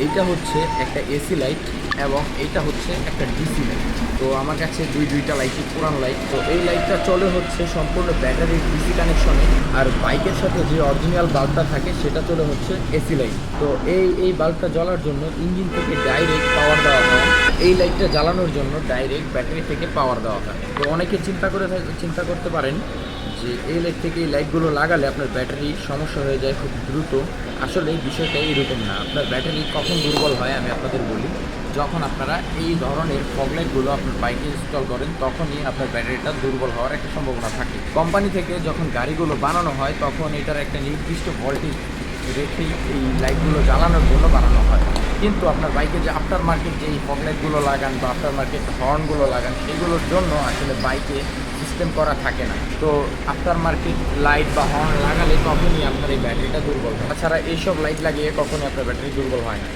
এইটা হচ্ছে একটা এসি লাইট এবং এইটা হচ্ছে একটা ডিসি লাইট। তো আমার কাছে দুইটা লাইটই পুরান লাইট। তো এই লাইটটা চলে হচ্ছে সম্পূর্ণ ব্যাটারির ডিসি কানেকশনে, আর বাইকের সাথে যে অরিজিনাল বাল্বটা থাকে সেটা চলে হচ্ছে এসি লাইট। তো এই বাল্বটা জ্বলার জন্য ইঞ্জিন থেকে ডাইরেক্ট পাওয়ার দেওয়া হয়, এই লাইটটা জ্বালানোর জন্য ডাইরেক্ট ব্যাটারি থেকে পাওয়ার দেওয়া হয়। তো অনেকে চিন্তা করতে পারেন যে এই লাইট থেকে এই লাইটগুলো লাগালে আপনার ব্যাটারির সমস্যা হয়ে যায় খুব দ্রুত। আসলে এই বিষয়টা এইরকম না। আপনার ব্যাটারি কখন দুর্বল হয় আমি আপনাদের বলি, যখন আপনারা এই ধরনের ফগ লাইটগুলো আপনার বাইকে ইনস্টল করেন তখনই আপনার ব্যাটারিটা দুর্বল হওয়ার একটা সম্ভাবনা থাকে। কোম্পানি থেকে যখন গাড়িগুলো বানানো হয় তখন এটার একটা নির্দিষ্ট ভোল্টেজ রেখেই এই লাইটগুলো জ্বালানোর জন্য বানানো হয়। কিন্তু আপনার বাইকে যে আফটার মার্কেট যে এই ফগ লাইটগুলো লাগান বা আফটার মার্কেট হর্নগুলো লাগান সেগুলোর জন্য আসলে বাইকে সিস্টেম করা থাকে না। তো আফটার মার্কেট লাইট বা হর্ন লাগালে তখনই আপনার এই ব্যাটারিটা দুর্বল হয়। তাছাড়া এইসব লাইট লাগিয়ে কখনই আপনার ব্যাটারি দুর্বল হয় না।